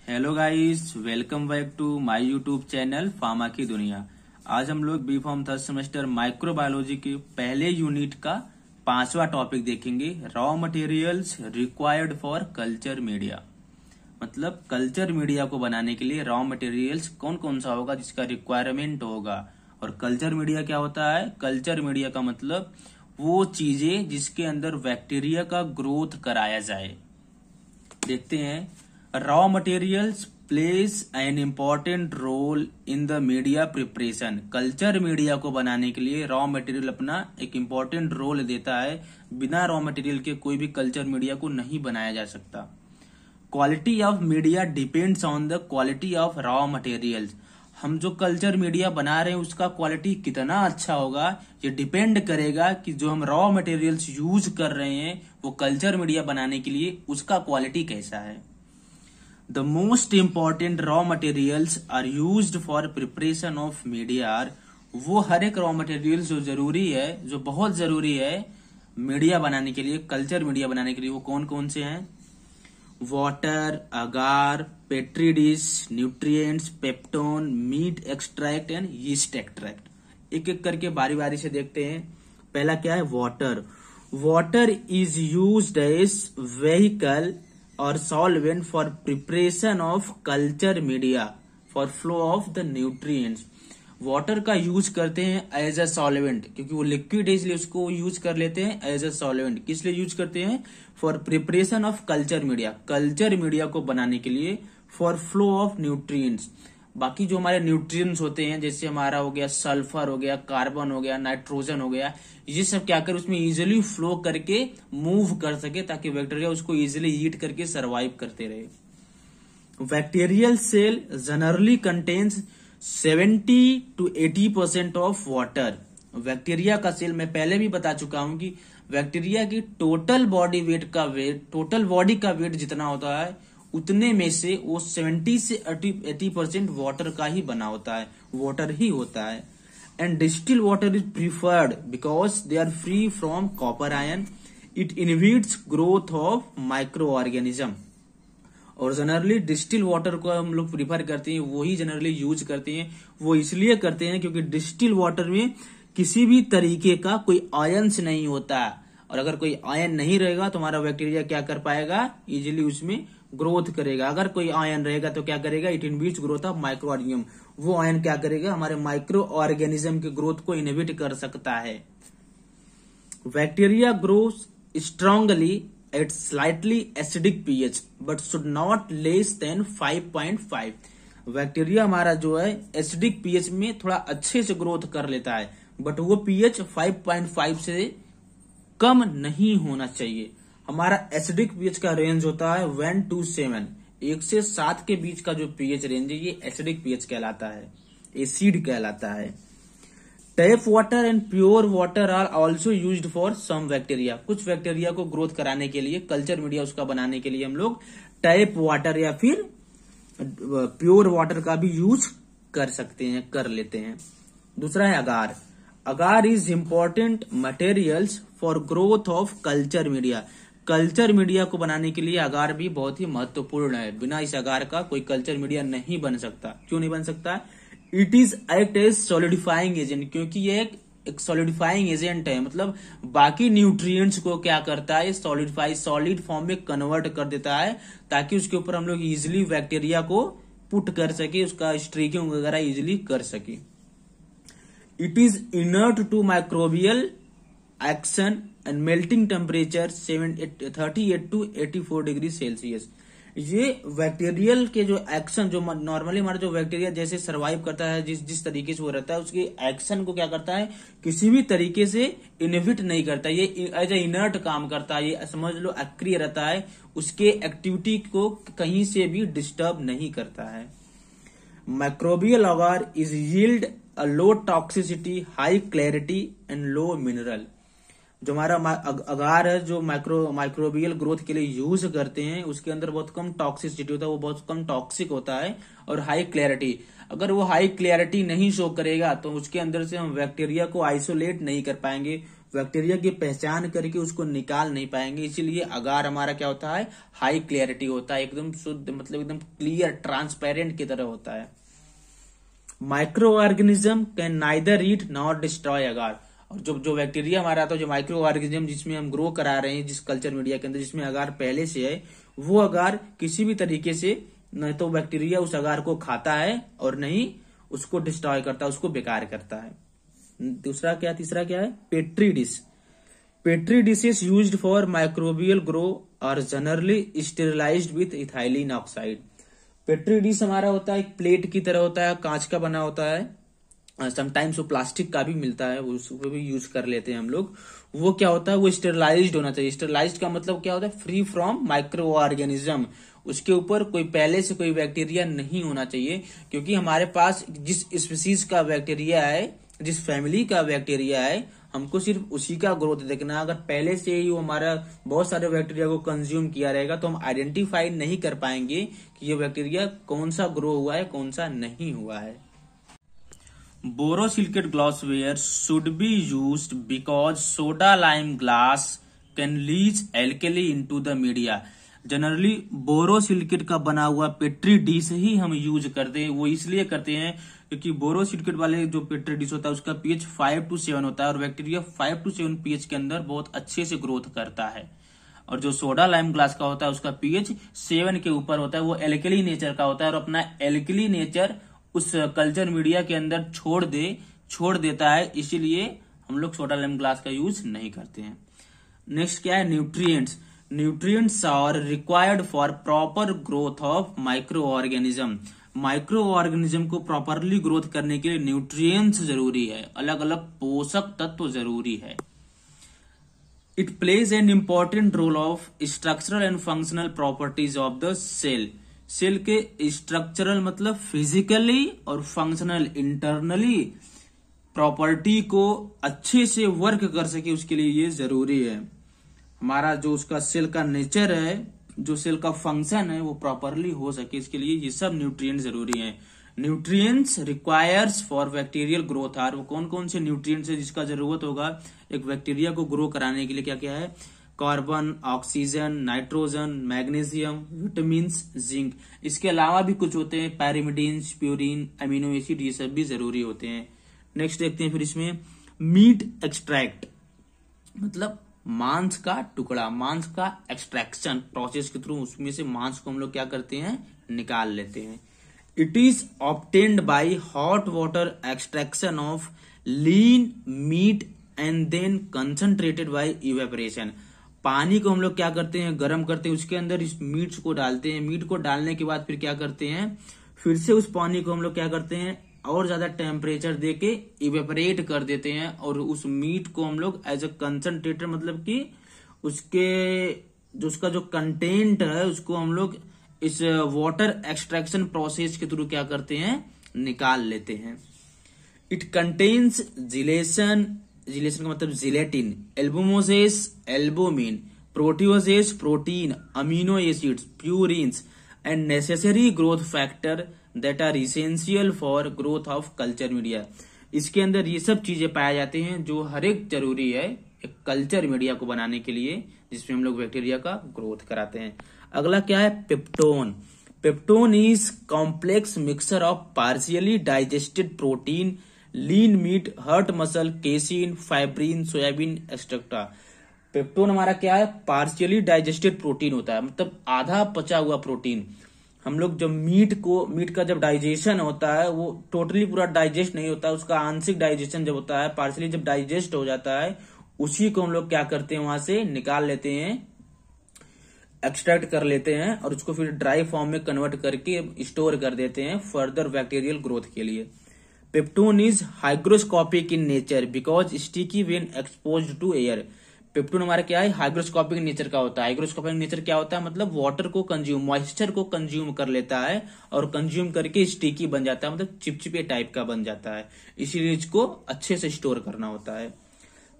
Hello guys, welcome back to my YouTube channel pharma की दुनिया। आज हम लोग B pharm third semester microbiology के पहले यूनिट का 5वां टॉपिक देखेंगे, raw materials required for culture media. मतलब कल्चर मीडिया को बनाने के लिए रॉ मटेरियल्स कौन कौन सा होगा जिसका रिक्वायरमेंट होगा। और कल्चर मीडिया क्या होता है? कल्चर मीडिया का मतलब वो चीजें जिसके अंदर बैक्टीरिया का ग्रोथ कराया जाए। देखते हैं, raw materials place an important role in the media preparation. Culture media को बनाने के लिए रॉ मटेरियल अपना एक इम्पोर्टेंट रोल देता है। बिना रॉ मटेरियल के कोई भी कल्चर मीडिया को नहीं बनाया जा सकता। Quality of media depends on the quality of raw materials. हम जो कल्चर मीडिया बना रहे हैं उसका क्वालिटी कितना अच्छा होगा ये डिपेंड करेगा कि जो हम रॉ मटेरियल्स यूज कर रहे हैं वो कल्चर मीडिया बनाने के लिए उसका क्वालिटी कैसा है। The most important raw materials are used for preparation of media are, वो हर एक रॉ मटेरियल जो जरूरी है, जो बहुत जरूरी है मीडिया बनाने के लिए, कल्चर मीडिया बनाने के लिए, वो कौन कौन से हैं? Water, agar, petri dish, nutrients, peptone, meat extract and yeast extract. एक एक करके बारी बारी से देखते हैं। पहला क्या है? Water. Water is used as vehicle और solvent for preparation of culture media for flow of the nutrients. Water का यूज करते हैं एज अ सॉल्वेंट, क्योंकि वो लिक्विड है इसलिए उसको यूज कर लेते हैं एज अ सॉल्वेंट। किस लिए यूज करते हैं? For preparation of culture media, culture media को बनाने के लिए, फॉर फ्लो ऑफ न्यूट्रिएंट्स। बाकी जो हमारे न्यूट्रिएंट्स होते हैं, जैसे हमारा हो गया सल्फर हो गया, कार्बन हो गया, नाइट्रोजन हो गया, ये सब क्या कर उसमें इजिली फ्लो करके मूव कर सके ताकि बैक्टीरिया उसको इजिली ईट करके सरवाइव करते रहे। Bacterial cell generally contains 70 to 80% of water. Bacteria का सेल, मैं पहले भी बता चुका हूं कि बैक्टीरिया की टोटल बॉडी वेट का वेट, टोटल बॉडी का वेट जितना होता है उतने में से वो 70 से 80% वाटर का ही बना होता है, वाटर ही होता है। And distil water is preferred because they are free from copper ion. It inhibits growth of micro organism. और जनरली डिस्टिल वाटर को हम लोग प्रीफर करते हैं, वही जनरली यूज करते हैं। वो इसलिए करते हैं क्योंकि डिस्टिल वाटर में किसी भी तरीके का कोई आयन्स नहीं होता है, और अगर कोई आयन नहीं रहेगा तो हमारा बैक्टीरिया क्या कर पाएगा? इजिली उसमें ग्रोथ करेगा। अगर कोई आयन रहेगा तो क्या करेगा? It inhibits growth of micro organism. वो आयन क्या करेगा? हमारे माइक्रो ऑर्गेनिज्म के ग्रोथ को इनहिबिट कर सकता है। Bacteria grows strongly at slightly acidic pH but should not less than 5.5। Bacteria हमारा जो है एसिडिक पीएच में थोड़ा अच्छे से ग्रोथ कर लेता है, बट वो पीएच 5.5 से कम नहीं होना चाहिए। हमारा एसिडिक पीएच का रेंज होता है 1 to 7, 1 से 7 के बीच का जो पीएच रेंज है ये एसिडिक पीएच कहलाता है, एसिड कहलाता है। Tap water and pure water are also used for some bacteria. कुछ बैक्टीरिया को ग्रोथ कराने के लिए, कल्चर मीडिया उसका बनाने के लिए हम लोग टैप वाटर या फिर प्योर वाटर का भी यूज कर सकते हैं, कर लेते हैं। दूसरा है agar. Agar is important materials for growth of culture media. Culture media को बनाने के लिए अगार भी बहुत ही महत्वपूर्ण है। बिना इस अगार का कोई कल्चर मीडिया नहीं बन सकता। क्यों नहीं बन सकता? It is act as solidifying agent, क्योंकि ये एक सॉलिडिफाइंग एजेंट है। मतलब बाकी न्यूट्रिएंट्स को क्या करता है? सॉलिडिफाई, सॉलिड फॉर्म में कन्वर्ट कर देता है ताकि उसके ऊपर हम लोग इजिली बैक्टीरिया को पुट कर सके, उसका स्ट्रीकिंग वगैरह इजिली कर सके। It is inert to microbial action and melting temperature 38 to 84 degree Celsius. ये बैक्टीरियल के जो एक्शन, जो नॉर्मली हमारा जो बैक्टीरिया जैसे सरवाइव करता है, जिस तरीके से वो रहता है, उसके एक्शन को क्या करता है? किसी भी तरीके से इनहिबिट नहीं करता। ये एज ए इनर्ट काम करता है, ये समझ लो अक्रिय रहता है, उसके एक्टिविटी को कहीं से भी डिस्टर्ब नहीं करता है। Microbial agar is yield a low toxicity, high clarity and low mineral. जो हमारा अगार है, जो माइक्रोबियल ग्रोथ के लिए यूज करते हैं, उसके अंदर बहुत कम टॉक्सिसिटी होता है, वो बहुत कम टॉक्सिक होता है, और हाई क्लैरिटी। अगर वो हाई क्लैरिटी नहीं शो करेगा तो उसके अंदर से हम बैक्टीरिया को आइसोलेट नहीं कर पाएंगे, बैक्टीरिया की पहचान करके उसको निकाल नहीं पाएंगे। इसीलिए अगार हमारा क्या होता है, हाई क्लियरिटी होता है, एकदम शुद्ध, मतलब एकदम क्लियर ट्रांसपेरेंट की तरह होता है। Micro organism can neither eat not destroy agar. और जो बैक्टीरिया हमारा आता है, जो माइक्रो ऑर्गेनिज्म जिसमें हम ग्रो करा रहे हैं, जिस कल्चर मीडिया के अंदर जिसमें अगार पहले से है, वो अगार किसी भी तरीके से न तो बैक्टीरिया उस अगार को खाता है और नहीं उसको डिस्ट्रॉय करता है, उसको बेकार करता है। तीसरा क्या है, petri dish. Petri dish is used for microbial grow और generally sterilized with ethylene oxide. Petri dish हमारा होता है एक प्लेट की तरह होता है, कांच का बना होता है, समटाइम्स वो प्लास्टिक का भी मिलता है, उसको भी यूज कर लेते हैं हम लोग। वो क्या होता है, वो स्टेरिलाइज्ड होना चाहिए। स्टेरिलाइज्ड का मतलब क्या होता है, फ्री फ्रॉम माइक्रो ऑर्गेनिज्म। उसके ऊपर कोई पहले से कोई बैक्टीरिया नहीं होना चाहिए, क्योंकि हमारे पास जिस स्पीसीज का बैक्टीरिया है, जिस फैमिली का बैक्टीरिया है, हमको सिर्फ उसी का ग्रोथ देखना है। अगर पहले से ही वो हमारा बहुत सारे बैक्टीरिया को कंज्यूम किया रहेगा तो हम आइडेंटिफाई नहीं कर पाएंगे कि ये बैक्टीरिया कौन सा ग्रो हुआ है, कौन सा नहीं हुआ है। Borosilicate glassware should be used because soda lime glass can leach alkali into the media. Generally borosilicate का बना हुआ पेट्री डिश ही हम यूज करते हैं। वो इसलिए करते हैं क्योंकि बोरोसिलिकेट वाले जो पेट्री डिश होता है उसका पीएच 5 to 7 होता है और बैक्टीरिया 5 to 7 पीएच के अंदर बहुत अच्छे से ग्रोथ करता है। और जो सोडा लाइम ग्लास का होता है उसका पीएच 7 के ऊपर होता है, वो एल्कली नेचर का होता है और अपना एल्कली नेचर उस कल्चर मीडिया के अंदर छोड़ देता है, इसीलिए हम लोग सोडा लाइम ग्लास का यूज नहीं करते हैं। नेक्स्ट क्या है, nutrients. Nutrients are required for proper growth of micro organism. Micro organism को प्रॉपरली ग्रोथ करने के लिए न्यूट्रिएंट्स जरूरी है, अलग अलग पोषक तत्व जरूरी है। It plays an important role of structural and functional properties of the cell. Cell के स्ट्रक्चरल मतलब फिजिकली और फंक्शनल इंटरनली प्रॉपर्टी को अच्छे से वर्क कर सके, उसके लिए ये जरूरी है। हमारा जो उसका सेल का नेचर है, जो सेल का फंक्शन है, वो प्रॉपरली हो सके, इसके लिए ये सब न्यूट्रिएंट्स जरूरी है। Nutrients requires for bacterial growth are. वो कौन कौन से न्यूट्रिएंट्स है जिसका जरूरत होगा एक बैक्टीरिया को ग्रो कराने के लिए, क्या क्या है, carbon, oxygen, nitrogen, magnesium, vitamin, zinc. इसके अलावा भी कुछ होते हैं, पैरिमिडीन्स, प्यूरिन, अमीनो एसिड, ये सब भी जरूरी होते हैं। नेक्स्ट देखते हैं फिर इसमें मीट एक्सट्रैक्ट, मतलब मांस का टुकड़ा, मांस का एक्सट्रैक्शन प्रोसेस के थ्रू उसमें से मांस को हम लोग क्या करते हैं, निकाल लेते हैं। It is obtained by hot water extraction of lean meat and then concentrated by evaporation. पानी को हम लोग क्या करते हैं, गर्म करते हैं, उसके अंदर इस मीट को डालते हैं। मीट को डालने के बाद फिर क्या करते हैं, फिर से उस पानी को हम लोग क्या करते हैं, और ज्यादा टेम्परेचर देके इवेपोरेट कर देते हैं और उस मीट को हम लोग एज ए कंसंट्रेटर, मतलब कि उसका जो कंटेंट है उसको हम लोग इस वाटर एक्सट्रैक्शन प्रोसेस के थ्रू क्या करते हैं, निकाल लेते हैं। इट कंटेन्स जिलेशन, जिलेशन का मतलब gelatin, albumoses albumin, proteoses protein, amino acids, purines and necessary growth factor that are essential for growth of culture media. इसके अंदर ये सब चीजें पाए जाते हैं जो हर एक जरूरी है एक कल्चर मीडिया को बनाने के लिए, जिसमें हम लोग बैक्टीरिया का ग्रोथ कराते हैं। अगला क्या है, peptone. Peptone is complex mixture of partially digested protein, lean meat, heart muscle, casein, fibrin, soybean extract. Peptone हमारा क्या है, पार्शियली डाइजेस्टेड प्रोटीन होता है, मतलब आधा पचा हुआ प्रोटीन। हम लोग जब मीट का जब डाइजेशन होता है वो टोटली पूरा डाइजेस्ट नहीं होता, उसका आंशिक डाइजेशन जब होता है, पार्शियली जब डाइजेस्ट हो जाता है, उसी को हम लोग क्या करते हैं, वहां से निकाल लेते हैं, एक्सट्रैक्ट कर लेते हैं और उसको फिर ड्राई फॉर्म में कन्वर्ट करके स्टोर कर देते हैं फर्दर बैक्टीरियल ग्रोथ के लिए। Peptone is hygroscopic in nature because sticky when exposed to air. Peptone हमारा क्या है, हाइग्रोस्कोपिक नेचर का होता है। हाइग्रोस्कोपिक नेचर क्या होता है, मतलब वाटर को कंज्यूम, मॉइस्चर को कंज्यूम कर लेता है और कंज्यूम करके स्टिकी बन जाता है, मतलब चिपचिपे टाइप का बन जाता है, इसीलिए इसको अच्छे से स्टोर करना होता है।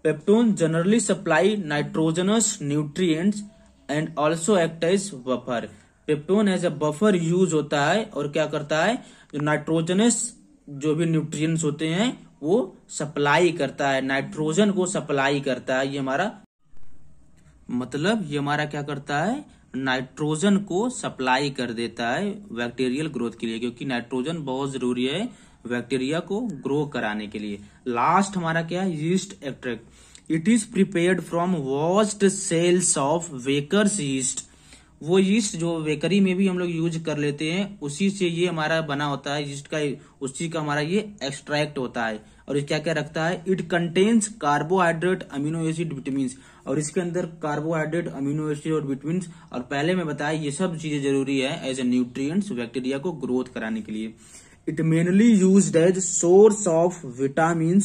Peptone generally supply nitrogenous nutrients and also act as buffer. Peptone as a buffer use होता है और क्या करता है, जो नाइट्रोजनस जो भी न्यूट्रिएंट्स होते हैं वो सप्लाई करता है, नाइट्रोजन को सप्लाई करता है। ये हमारा मतलब ये हमारा क्या करता है, नाइट्रोजन को सप्लाई कर देता है बैक्टीरियल ग्रोथ के लिए, क्योंकि नाइट्रोजन बहुत जरूरी है बैक्टीरिया को ग्रो कराने के लिए। लास्ट हमारा क्या है, yeast extract. It is prepared from washed cells of bakers yeast. वो यीस्ट जो बेकरी में भी हम लोग यूज कर लेते हैं, उसी से ये हमारा बना होता है यीस्ट का, उसी का हमारा ये एक्सट्रैक्ट होता है। और ये क्या क्या रखता है, it contains carbohydrate, amino acid, vitamin. और इसके अंदर कार्बोहाइड्रेट, अमीनो एसिड और विटामिन, और पहले मैं बताया ये सब चीजें जरूरी है एज ए न्यूट्रिएंट्स बैक्टीरिया को ग्रोथ कराने के लिए। It mainly used as source of vitamin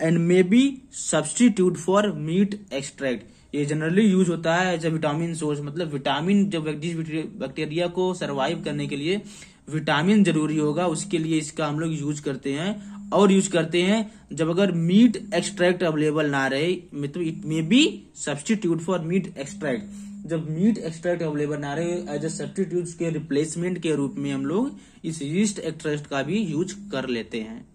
and may be substitute for meat extract. ये जनरली यूज होता है एज ए विटामिन सोर्स, मतलब विटामिन जब जिस बैक्टीरिया को सरवाइव करने के लिए विटामिन जरूरी होगा, उसके लिए इसका हम लोग यूज करते हैं। और यूज करते हैं जब अगर मीट एक्सट्रैक्ट अवेलेबल ना रहे, मतलब it may be substitute for meat extract. जब मीट एक्सट्रैक्ट अवेलेबल ना रहे, एज ए सब्सटीट्यूट के रिप्लेसमेंट के रूप में हम लोग इस यीस्ट एक्सट्रैक्ट का भी यूज कर लेते हैं।